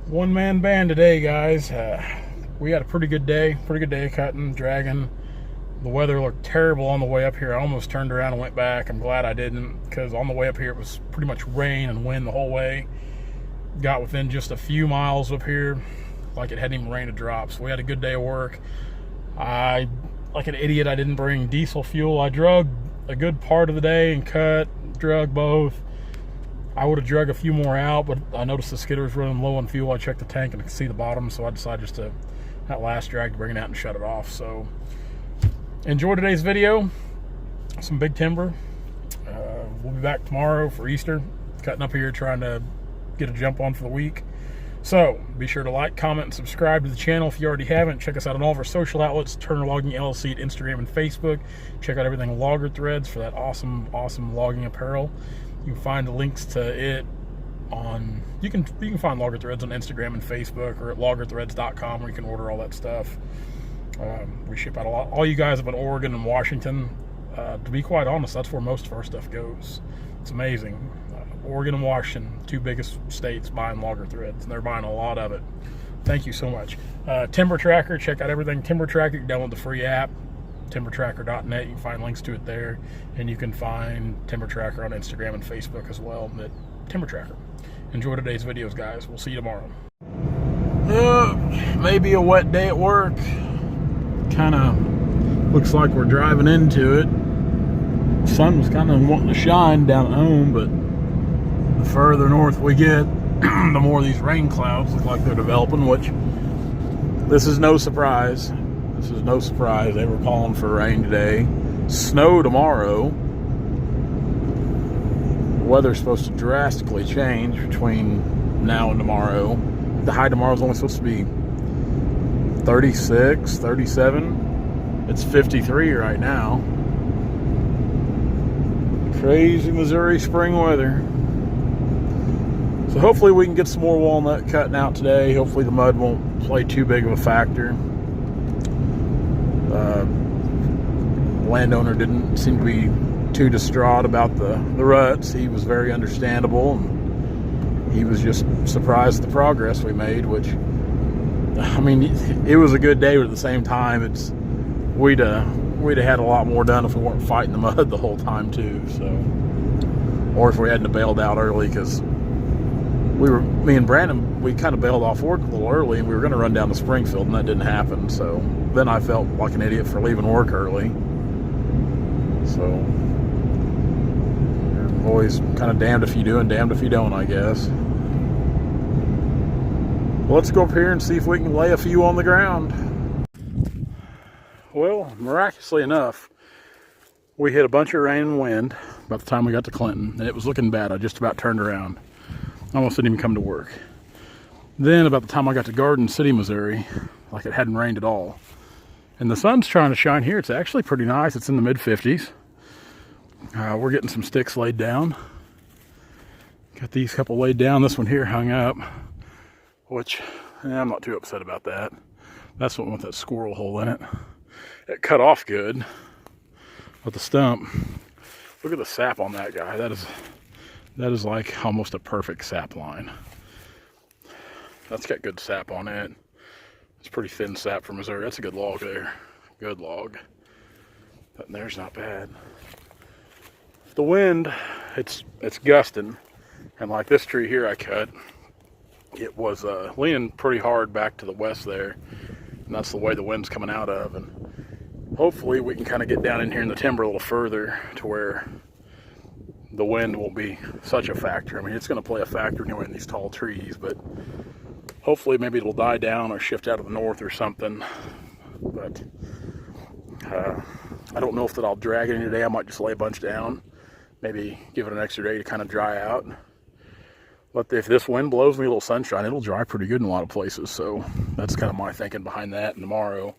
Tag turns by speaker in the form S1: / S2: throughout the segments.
S1: One-man band today, guys. We had a pretty good day cutting, dragging. The weather looked terrible on the way up here. I almost turned around and went back. I'm glad I didn't, because on the way up here it was pretty much rain and wind the whole way. Got within just a few miles up here, like it hadn't even rained a drop. So we had a good day of work. Like an idiot, I didn't bring diesel fuel. I drug a good part of the day and drug both. I would have drug a few more out, but I noticed the skidder was running low on fuel. I checked the tank and I could see the bottom, so I decided just to, that last drag, to bring it out and shut it off. So enjoy today's video. Some big timber. We'll be back tomorrow for Easter, cutting up here, trying to get a jump on for the week. So be sure to like, comment, and subscribe to the channel if you already haven't. Check us out on all of our social outlets, Turner Logging LLC at Instagram and Facebook. Check out everything Logger Threads for that awesome logging apparel. You can find the links to it on, you can find Logger Threads on Instagram and Facebook, or at loggerthreads.com, where you can order all that stuff. We ship out a lot. All you guys up in Oregon and Washington, to be quite honest, that's where most of our stuff goes. It's amazing. Oregon and Washington, two biggest states buying Logger Threads, and they're buying a lot of it. Thank you so much. Timber Tracker, check out everything Timber Tracker. You can download the free app, timbertracker.net. You can find links to it there, and you can find Timber Tracker on Instagram and Facebook as well at Timber Tracker. Enjoy today's videos, guys. We'll see you tomorrow. Maybe a wet day at work. Kind of looks like we're driving into it. The sun was kind of wanting to shine down at home, but the further north we get, the more these rain clouds look like they're developing, which this is no surprise. This is no surprise. They were calling for rain today. Snow tomorrow. The weather's supposed to drastically change between now and tomorrow. The high tomorrow is only supposed to be 36, 37. It's 53 right now. Crazy Missouri spring weather. So hopefully we can get some more walnut cutting out today. Hopefully the mud won't play too big of a factor. Landowner didn't seem to be too distraught about the ruts. He was very understandable, and he was just surprised at the progress we made, which, I mean, it was a good day, but at the same time, we'd have had a lot more done if we weren't fighting the mud the whole time too. So, or if we hadn't bailed out early, because me and Brandon, we kind of bailed off work a little early, and we were going to run down to Springfield, and that didn't happen. So then I felt like an idiot for leaving work early. So you're always kind of damned if you do and damned if you don't, I guess. Well, let's go up here and see if we can lay a few on the ground. Well, miraculously enough, we hit a bunch of rain and wind by the time we got to Clinton, and it was looking bad. I just about turned around. I almost didn't even come to work. Then about the time I got to Garden City, Missouri, like it hadn't rained at all. And the sun's trying to shine here. It's actually pretty nice. It's in the mid-50s. We're getting some sticks laid down. Got these couple laid down. This one here hung up, which I'm not too upset about that. That's the one with that squirrel hole in it. It cut off good, but the stump, look at the sap on that guy. That is like almost a perfect sap line. That's got good sap on it. It's pretty thin sap for Missouri. That's a good log there. Good log. That there's not bad. The wind, it's gusting. And like this tree here I cut, it was leaning pretty hard back to the west there. And that's the way the wind's coming out of. And hopefully we can kind of get down in here in the timber a little further to where the wind won't be such a factor. I mean, it's going to play a factor anyway in these tall trees, but hopefully maybe it'll die down or shift out of the north or something. But I don't know if that I'll drag it in today. I might just lay a bunch down, maybe give it an extra day to kind of dry out. But if this wind blows me a little sunshine, it'll dry pretty good in a lot of places. So that's kind of my thinking behind that. And tomorrow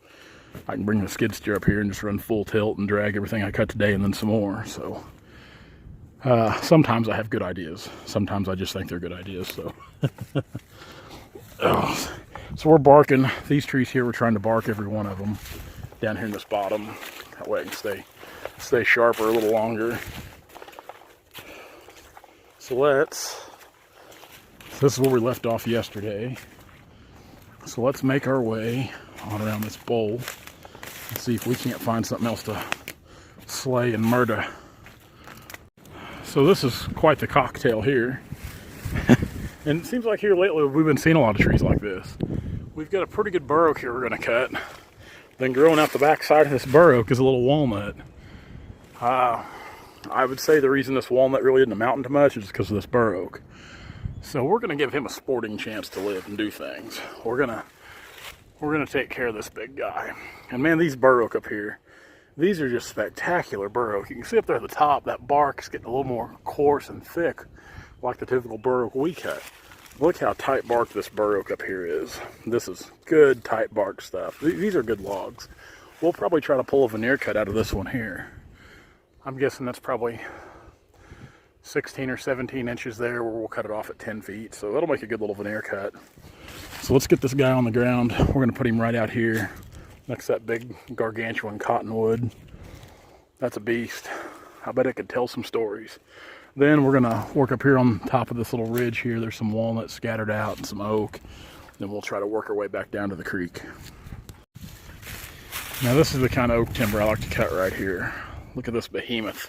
S1: I can bring the skid steer up here and just run full tilt and drag everything I cut today and then some more. So sometimes I have good ideas. Sometimes I just think they're good ideas. So, so we're barking. These trees here, we're trying to bark every one of them down here in this bottom. That way I can stay sharper a little longer. So let's This is where we left off yesterday. So let's make our way on around this bowl and see if we can't find something else to slay and murder. So this is quite the cocktail here. And it seems like here lately we've been seeing a lot of trees like this. We've got a pretty good bur oak here we're going to cut. Then growing out the back side of this bur oak is a little walnut. I would say the reason this walnut really isn't amounting to much is because of this bur oak. So we're going to give him a sporting chance to live and do things. We're gonna take care of this big guy. And man, these bur oak up here, these are just spectacular bur oak. You can see up there at the top, that bark is getting a little more coarse and thick, like the typical bur oak we cut. Look how tight bark this bur oak up here is. This is good tight bark stuff. These are good logs. We'll probably try to pull a veneer cut out of this one here. I'm guessing that's probably 16 or 17 inches there, where we'll cut it off at 10 feet. So that'll make a good little veneer cut. So let's get this guy on the ground. We're gonna put him right out here next to that big gargantuan cottonwood. That's a beast. I bet it could tell some stories. Then we're gonna work up here on top of this little ridge here. There's some walnuts scattered out and some oak. Then we'll try to work our way back down to the creek. Now this is the kind of oak timber I like to cut right here. Look at this behemoth.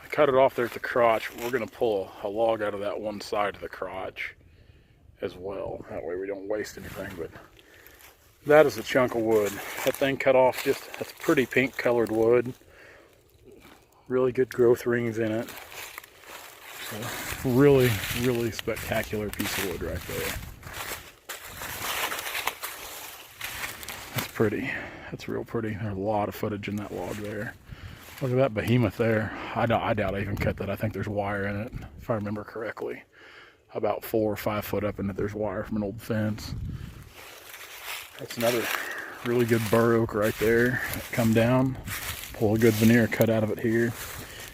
S1: I cut it off there at the crotch. We're gonna pull a log out of that one side of the crotch as well. That way we don't waste anything. But that is a chunk of wood. That thing cut off, that's pretty pink colored wood. Really good growth rings in it. So really, really spectacular piece of wood right there. That's pretty. That's real pretty. There's a lot of footage in that log there. Look at that behemoth there. I doubt I even cut that. I think there's wire in it, if I remember correctly. About 4 or 5 foot up in it, there's wire from an old fence. That's another really good bur oak right there. Come down, pull a good veneer cut out of it here.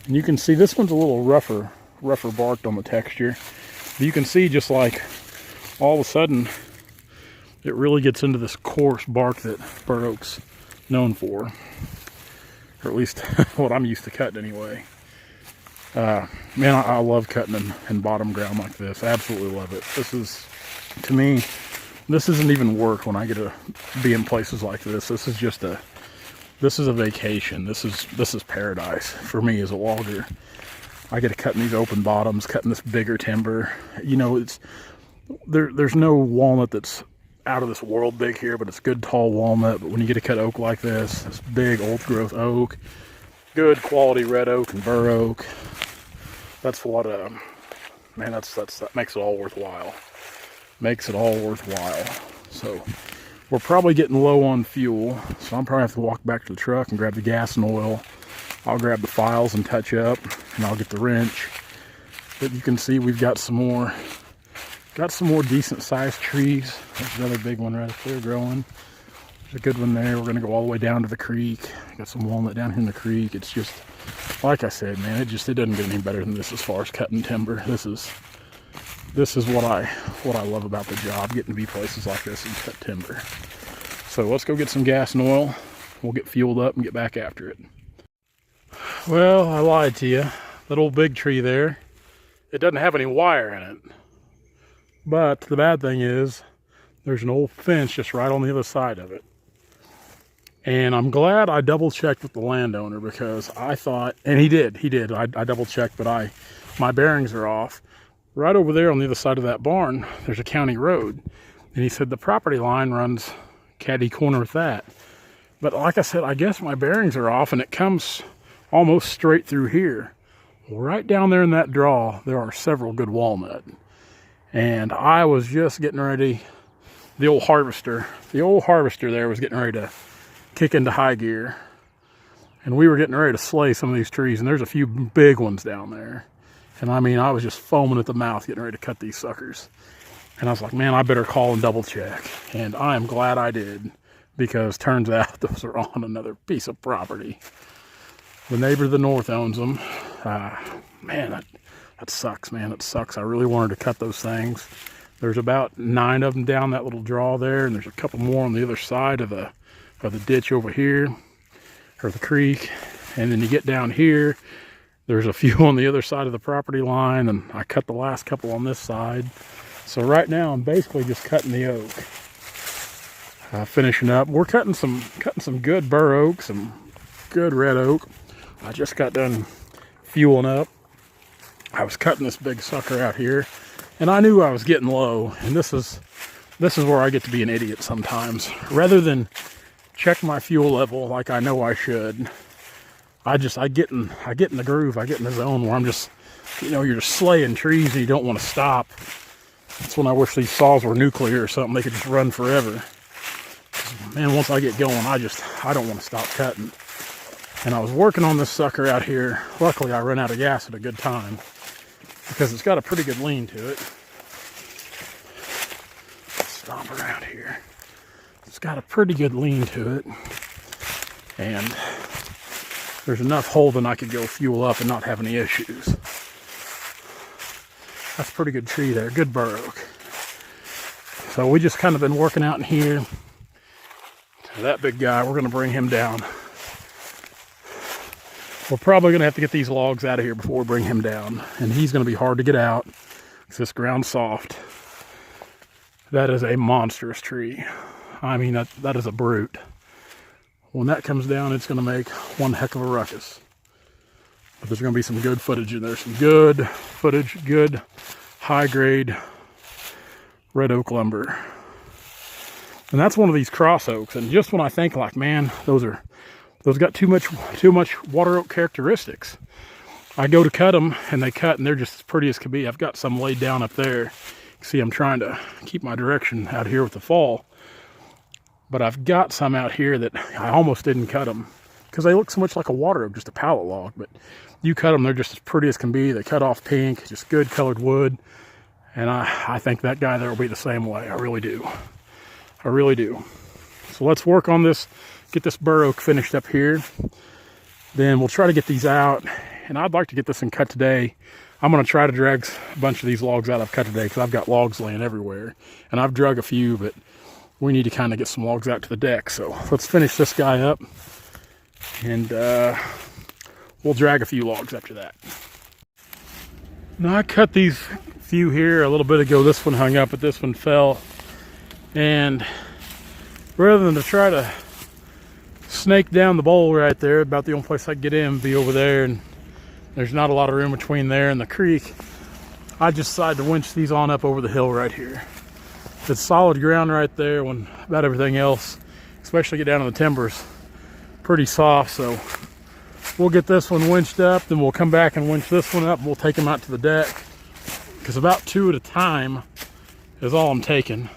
S1: And you can see this one's a little rougher barked on the texture. But you can see just like all of a sudden it really gets into this coarse bark that bur oak's known for. Or at least what I'm used to cutting anyway. Man, I love cutting in bottom ground like this. I absolutely love it. This is, to me, this isn't even work when I get to be in places like this. This is just this is a vacation. This is paradise for me as a logger. I get to cut in these open bottoms, cutting this bigger timber. You know, there's no walnut that's out of this world big here, but it's good tall walnut. But when you get to cut oak like this big old growth oak, good quality red oak and bur oak, that's what man, that makes it all worthwhile. Makes it all worthwhile. So we're probably getting low on fuel, so I'm probably have to walk back to the truck and grab the gas and oil. I'll grab the files and touch up, and I'll get the wrench. But you can see we've got some more decent sized trees. There's another big one right up there growing. There's a good one there. We're gonna go all the way down to the creek. Got some walnut down here in the creek. It's just, like I said, man, it doesn't get any better than this as far as cutting timber. This is what I love about the job, getting to be places like this and cut timber. So let's go get some gas and oil. We'll get fueled up and get back after it. Well, I lied to you. That old big tree there, it doesn't have any wire in it. But the bad thing is, there's an old fence just right on the other side of it. And I'm glad I double checked with the landowner, because I thought, and he did. I double checked, but my bearings are off. Right over there on the other side of that barn, there's a county road. And he said the property line runs catty corner with that. But like I said, I guess my bearings are off, and it comes almost straight through here. Right down there in that draw, there are several good walnut. And I was just getting ready, the old harvester there was getting ready to kick into high gear. And we were getting ready to slay some of these trees, and there's a few big ones down there. And I mean, I was just foaming at the mouth getting ready to cut these suckers. And I was like, man, I better call and double check. And I am glad I did, because turns out those are on another piece of property. The neighbor to the north owns them. Man, that sucks, man. It sucks. I really wanted to cut those things. There's about 9 of them down that little draw there, and there's a couple more on the other side of the ditch over here, or the creek. And then you get down here, There's a few on the other side of the property line, and I cut the last couple on this side. So right now I'm basically just cutting the oak. Finishing up. We're cutting some good bur oak, some good red oak. I just got done fueling up. I was cutting this big sucker out here, and I knew I was getting low. And this is where I get to be an idiot sometimes. Rather than check my fuel level like I know I should, I get in the groove. I get in the zone where I'm just, you're just slaying trees and you don't want to stop. That's when I wish these saws were nuclear or something. They could just run forever. Man, once I get going, I don't want to stop cutting. And I was working on this sucker out here. Luckily, I ran out of gas at a good time because it's got a pretty good lean to it. Stomp around here. It's got a pretty good lean to it. And there's enough holding I could go fuel up and not have any issues. That's a pretty good tree there. Good bur oak. So we just kind of been working out in here. That big guy, we're going to bring him down. We're probably going to have to get these logs out of here before we bring him down. And he's going to be hard to get out because this ground's soft. That is a monstrous tree. I mean, that is a brute. When that comes down, it's going to make one heck of a ruckus. But there's going to be some good footage in there. Some good footage, good high-grade red oak lumber. And that's one of these cross oaks. And just when I think like, man, those got too much water oak characteristics, I go to cut them and they cut and they're just as pretty as can be. I've got some laid down up there. You see, I'm trying to keep my direction out here with the fall. But I've got some out here that I almost didn't cut them because they look so much like a water oak, just a pallet log. But you cut them, they're just as pretty as can be. They cut off pink, just good colored wood. And I think that guy there will be the same way. I really do. I really do. So let's work on this, get this bur oak finished up here. Then we'll try to get these out. And I'd like to get this one cut today. I'm going to try to drag a bunch of these logs out I've cut today because I've got logs laying everywhere. And I've drug a few, but we need to kind of get some logs out to the deck. So let's finish this guy up. And we'll drag a few logs after that. Now I cut these few here a little bit ago. This one hung up, but this one fell. And rather than to try to snake down the bowl right there, about the only place I could get in be over there, and there's not a lot of room between there and the creek, I just decided to winch these on up over the hill right here. It's solid ground right there when about everything else, especially get down to the timbers, pretty soft. So we'll get this one winched up, then we'll come back and winch this one up, and we'll take them out to the deck because about 2 at a time is all I'm taking.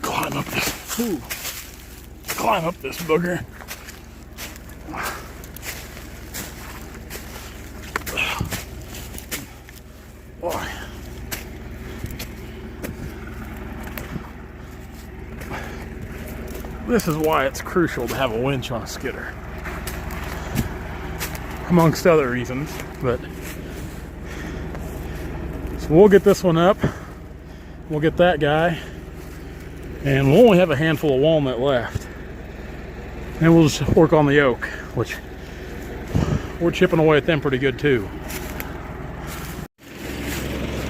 S1: Climb up this, climb up this booger. Boy. This is why it's crucial to have a winch on a skidder, amongst other reasons. But so we'll get this one up, we'll get that guy, and we'll only have a handful of walnut left. And we'll just work on the oak, which we're chipping away at them pretty good too.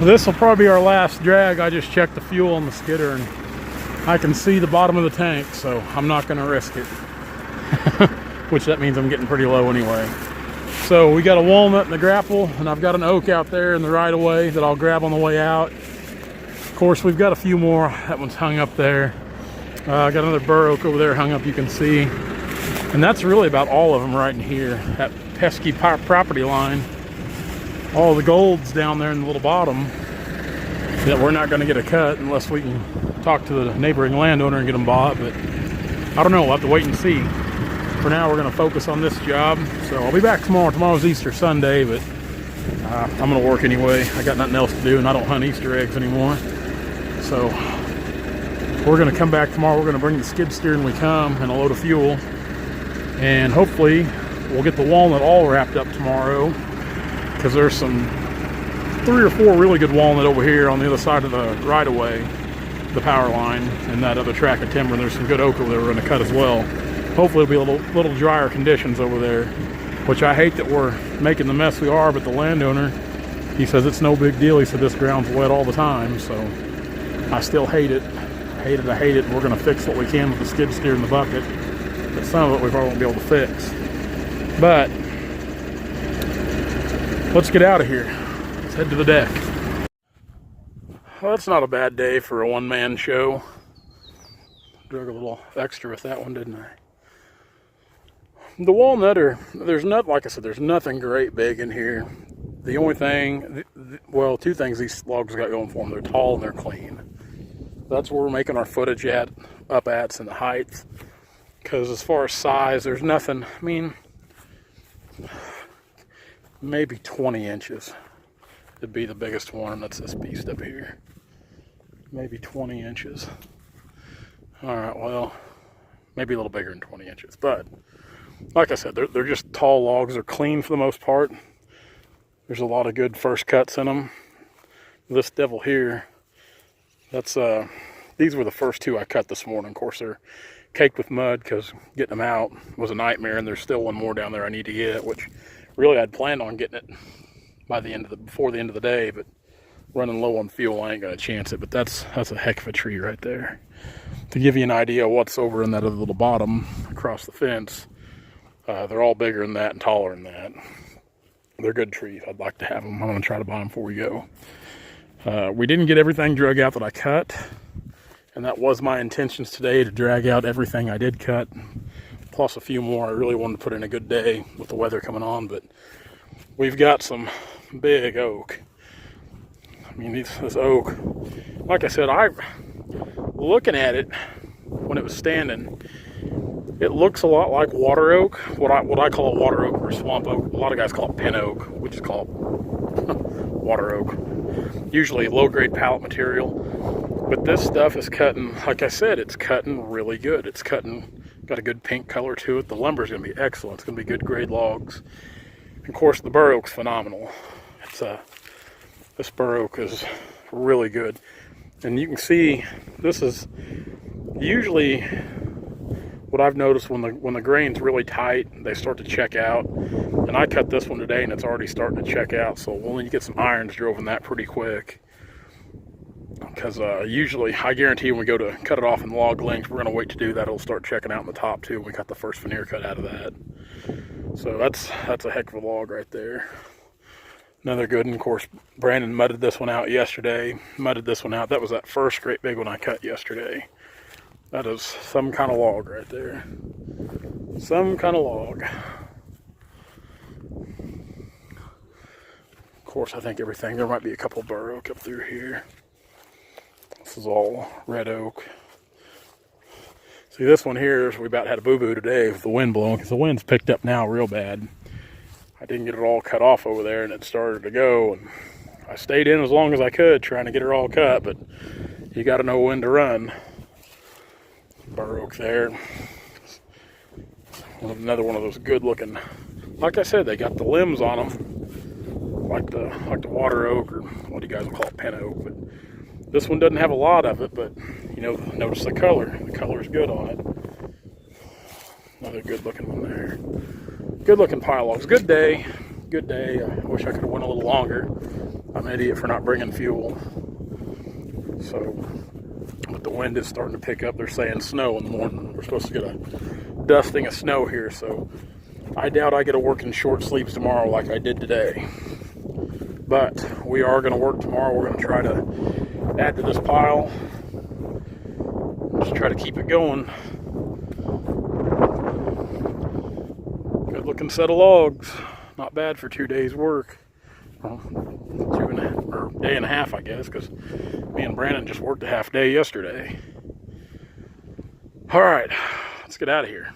S1: This will probably be our last drag. I just checked the fuel on the skidder and I can see the bottom of the tank, so I'm not going to risk it. Which that means I'm getting pretty low anyway. So we got a walnut and a grapple, and I've got an oak out there in the right of way that I'll grab on the way out. Of course, we've got a few more. That one's hung up there. I got another bur oak over there hung up, you can see. And that's really about all of them right in here. That pesky property line. All the gold's down there in the little bottom that we're not going to get a cut unless we can talk to the neighboring landowner and get them bought. But I don't know, we'll have to wait and see. For now, we're going to focus on this job. So I'll be back tomorrow. Tomorrow's Easter Sunday, but I'm going to work anyway. I got nothing else to do, and I don't hunt Easter eggs anymore. So we're going to come back tomorrow. We're going to bring the skid steer when we come and a load of fuel. And hopefully we'll get the walnut all wrapped up tomorrow, because there's some 3 or 4 really good walnut over here on the other side of the right-of-way, the power line, and that other track of timber. And there's some good oak over there we're going to cut as well. Hopefully it'll be a little drier conditions over there. which I hate that we're making the mess we are, but the landowner, he says it's no big deal. He said this ground's wet all the time, so I still hate it. I hate it. We're going to fix what we can with the skid steer and the bucket, but some of it we probably won't be able to fix. But let's get out of here. Let's head to the deck. Well, that's not a bad day for a one-man show. Drug a little extra with that one, didn't I? The walnut there's not, like I said, there's nothing great big in here. The only thing, well, two things these logs got going for them. They're tall and they're clean. That's where we're making our footage up at, and the height. Because as far as size, there's nothing. I mean, maybe 20 inches would be the biggest one. That's this beast up here. Maybe 20 inches. All right, well, maybe a little bigger than 20 inches. But like I said, they're just tall logs. They're clean for the most part. There's a lot of good first cuts in them. This devil here, that's these were the first two I cut this morning. Of course, they're caked with mud because getting them out was a nightmare, and there's still one more down there I need to get, which really I'd planned on getting it by before the end of the day, but running low on fuel, I ain't gonna chance it. But that's a heck of a tree right there. To give you an idea of what's over in that other little bottom across the fence, they're all bigger than that and taller than that. They're good trees. I'd like to have them. I'm gonna try to buy them before we go. We didn't get everything drug out that I cut, and that was my intentions today, to drag out everything I did cut, plus a few more. I really wanted to put in a good day with the weather coming on, but we've got some big oak. I mean, this oak, like I said, looking at it when it was standing, it looks a lot like water oak, what I call a water oak or swamp oak. A lot of guys call it pin oak. We just call it water oak. Usually low-grade pallet material. But this stuff is cutting, like I said, it's cutting really good. It's cutting, got a good pink color to it. The lumber's going to be excellent. It's going to be good grade logs. And of course, the bur oak's phenomenal. This bur oak is really good. And you can see, this is usually what I've noticed when the grain's really tight, they start to check out. And I cut this one today and it's already starting to check out. So we'll need to get some irons drove in that pretty quick. Because usually, I guarantee when we go to cut it off in log length, we're going to wait to do that. It'll start checking out in the top too. We got the first veneer cut out of that. So that's a heck of a log right there. Another good one. Of course, Brandon mudded this one out yesterday. That was that first great big one I cut yesterday. That is some kind of log right there. Some kind of log. Of course, I think everything, there might be a couple bur oak up through here. This is all red oak. See, this one here, we about had a boo-boo today with the wind blowing, because the wind's picked up now real bad. I didn't get it all cut off over there, and it started to go, and I stayed in as long as I could trying to get her all cut, but you got to know when to run. Bur oak there. Another one of those good looking, like I said, they got the limbs on them like the water oak, or what you guys will call it, pin oak. But this one doesn't have a lot of it, but you know, notice the color. The color is good on it. Another good looking one there. Good looking pile logs. Good day. Good day. I wish I could have went a little longer. I'm an idiot for not bringing fuel. So, but the wind is starting to pick up. They're saying snow in the morning. We're supposed to get a dusting of snow here, so I doubt I get a work in short sleeves tomorrow like I did today. But we are going to work tomorrow. We're going to try to add to this pile. Just try to keep it going. Good looking set of logs. Not bad for 2 days work. Well, 2.5 or day and a half, I guess, because me and Brandon just worked a half day yesterday. All right, let's get out of here.